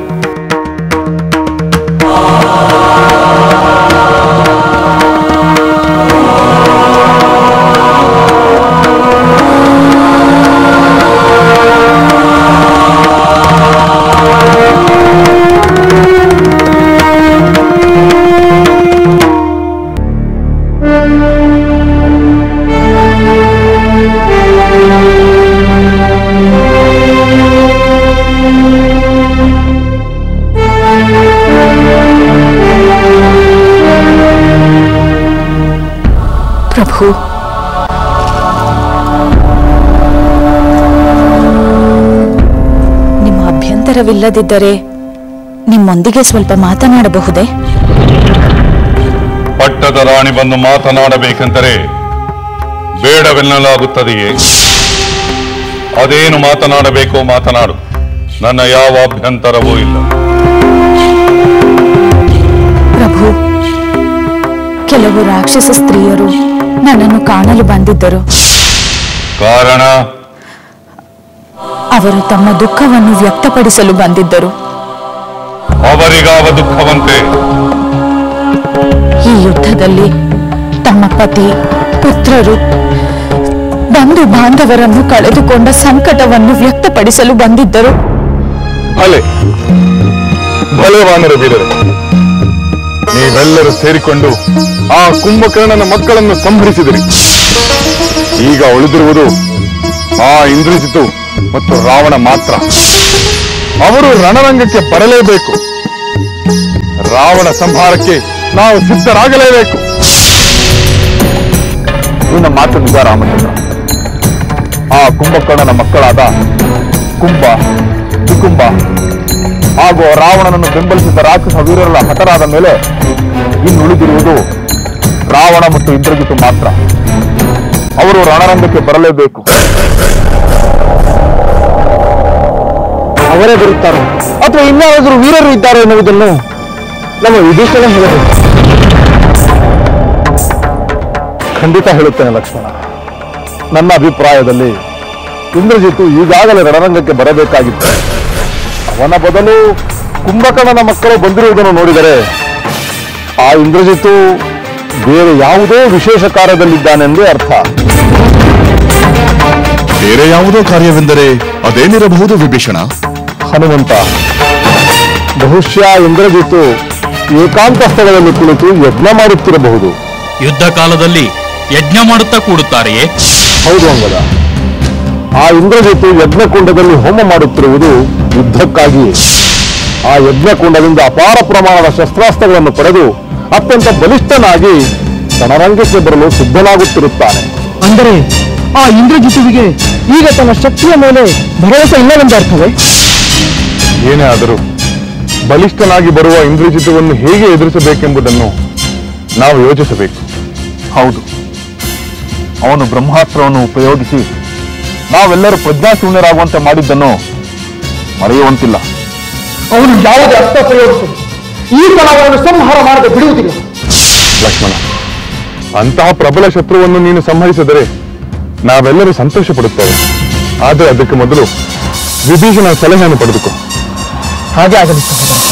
ಪ್ರಭು, ನಿಮ್ಮ ಅಭ್ಯಂತರವಿಲ್ಲದಿದ್ದರೆ ನಿಮ್ಮೊಂದಿಗೆ ಸ್ವಲ್ಪ ಮಾತನಾಡಬಹುದೇ? ಪಟ್ಟದ ರಾಣಿ ಬಂದು ಮಾತನಾಡಬೇಕೆಂದರೆ ಬೇಡವೆನ್ನಲಾಗುತ್ತದೆಯೇ? ಅದೇನು ಮಾತನಾಡಬೇಕೋ ಮಾತನಾಡು, ನನ್ನ ಯಾವ ಅಭ್ಯಂತರವೂ ಇಲ್ಲ. ಪ್ರಭು, ಕೆಲವು ರಾಕ್ಷಸ ಸ್ತ್ರೀಯರು ನನ್ನನ್ನು ಕಾಣಲು ಬಂದಿದ್ದರು. ಕಾರಣ? ಅವರು ತಮ್ಮ ದುಃಖವನ್ನು ವ್ಯಕ್ತಪಡಿಸಲು ಬಂದಿದ್ದರು. ಅವರಿಗಾವ ದುಃಖವಂತೆ? ಈ ಯುದ್ಧದಲ್ಲಿ ತಮ್ಮ ಪತಿ, ಪುತ್ರರು, ಬಂಧು ಬಾಂಧವರನ್ನು ಕಳೆದುಕೊಂಡ ಸಂಕಟವನ್ನು ವ್ಯಕ್ತಪಡಿಸಲು ಬಂದಿದ್ದರು. ಭಲೆ ಭಲೆ ವಾನರ ವೀರರೇ, ನೀವೆಲ್ಲರೂ ಸೇರಿಕೊಂಡು ಆ ಕುಂಭಕರ್ಣನ ಮಕ್ಕಳನ್ನು ಸಂಹರಿಸಿದಿರಿ. ಈಗ ಉಳಿದಿರುವುದು ಆ ಇಂದ್ರಜಿತು ಮತ್ತು ರಾವಣ ಮಾತ್ರ. ಅವರು ರಣರಂಗಕ್ಕೆ ಬರಲೇಬೇಕು. ರಾವಣ ಸಂಹಾರಕ್ಕೆ ನಾವು ಸಿದ್ಧರಾಗಲೇಬೇಕು. ನಿನ್ನ ಮಾತು ನಿಜ ರಾಮಚಂದ್ರ. ಆ ಕುಂಭಕರ್ಣನ ಮಕ್ಕಳಾದ ಕುಂಭ, ವಿಕುಂಭ ಹಾಗೂ ರಾವಣನನ್ನು ಬೆಂಬಲಿಸಿದ ರಾಕ್ಷಸ ವೀರರೆಲ್ಲ ಹತರಾದ ಮೇಲೆ ಇನ್ನುಳಿದಿರುವುದು ರಾವಣ ಮತ್ತು ಇಂದ್ರಜಿತು ಮಾತ್ರ. ಅವರು ರಣರಂಗಕ್ಕೆ ಬರಲೇಬೇಕು. ಅವರೇ ಬರುತ್ತಾರೆ ಅಥವಾ ಇನ್ಯಾರಾದರೂ ವೀರರು ಇದ್ದಾರೆ ಎನ್ನುವುದನ್ನು ನಮ್ಮ ವಿಭೀಷಣ ಹೇಳಬೇಕು. ಖಂಡಿತ ಹೇಳುತ್ತೇನೆ ಲಕ್ಷ್ಮಣ. ನನ್ನ ಅಭಿಪ್ರಾಯದಲ್ಲಿ ಇಂದ್ರಜಿತು ಈಗಾಗಲೇ ರಣರಂಗಕ್ಕೆ ಬರಬೇಕಾಗಿತ್ತು. ಅವನ ಬದಲು ಕುಂಭಕರ್ಣನ ಮಕ್ಕಳು ಬಂದಿರುವುದನ್ನು ನೋಡಿದರೆ ಆ ಇಂದ್ರಜಿತು ಬೇರೆ ಯಾವುದೋ ವಿಶೇಷ ಕಾರ್ಯದಲ್ಲಿದ್ದಾನೆಂದೇ ಅರ್ಥ. ಬೇರೆ ಯಾವುದೋ ಕಾರ್ಯವೆಂದರೆ ಅದೇನಿರಬಹುದು ವಿಭೀಷಣ? ಹನುಮಂತ, ಬಹುಶಃ ಇಂದ್ರಜಿತು ಏಕಾಂತ ಸ್ಥಳದಲ್ಲಿ ಕುಳಿತು ಯಜ್ಞ ಮಾಡುತ್ತಿರಬಹುದು. ಯುದ್ಧ ಕಾಲದಲ್ಲಿ ಯಜ್ಞ ಮಾಡುತ್ತಾ ಕೂಡುತ್ತಾರೆಯೇ? ಹೌದು ಅಂಗದ. ಆ ಇಂದ್ರಜಿತು ಯಜ್ಞಕುಂಡದಲ್ಲಿ ಹೋಮ ಮಾಡುತ್ತಿರುವುದು ಯುದ್ಧಕ್ಕಾಗಿಯೇ. ಆ ಯಜ್ಞಕುಂಡದಿಂದ ಅಪಾರ ಪ್ರಮಾಣದ ಶಸ್ತ್ರಾಸ್ತ್ರಗಳನ್ನು ಪಡೆದು ಅತ್ಯಂತ ಬಲಿಷ್ಠನಾಗಿ ರಣರಂಗಕ್ಕೆ ಬರಲು ಸಿದ್ಧನಾಗುತ್ತಿರುತ್ತಾನೆ. ಅಂದರೆ ಆ ಇಂದ್ರಜಿತುವಿಗೆ ಈಗ ತನ್ನ ಶಕ್ತಿಯ ಮೇಲೆ ಭರವಸೆ ಇಲ್ಲವೆಂದು ಅರ್ಥವೇ? ಏನೇ ಆದರೂ ಬಲಿಷ್ಠನಾಗಿ ಬರುವ ಇಂದ್ರಜಿತುವನ್ನು ಹೇಗೆ ಎದುರಿಸಬೇಕೆಂಬುದನ್ನು ನಾವು ಯೋಚಿಸಬೇಕು. ಹೌದು, ಅವನು ಬ್ರಹ್ಮಾಸ್ತ್ರವನ್ನು ಉಪಯೋಗಿಸಿ ನಾವೆಲ್ಲರೂ ಪ್ರಜ್ಞಾಶೂನ್ಯರಾಗುವಂತೆ ಮಾಡಿದ್ದನ್ನು ಮರೆಯುವಂತಿಲ್ಲ. ಅವನು ಯಾವುದೇ ಅಸ್ತ್ರ ಪ್ರಯೋಗಿಸಲು ಈ ಅವರನ್ನು ಸಂಹಾರ ಮಾಡದೆ ಬಿಡುವುದಿಲ್ಲ. ಲಕ್ಷ್ಮಣ, ಅಂತಹ ಪ್ರಬಲ ಶತ್ರುವನ್ನು ನೀನು ಸಂಹರಿಸಿದರೆ ನಾವೆಲ್ಲರೂ ಸಂತೋಷ ಪಡುತ್ತೇವೆ. ಆದರೆ ಅದಕ್ಕೆ ಮೊದಲು ವಿಭೀಷಣ ಸಲಹೆಯನ್ನು ಪಡೆದುಕೋ. ಹಾಗೆ ಆಗಲಿ ಸಹೋದರ.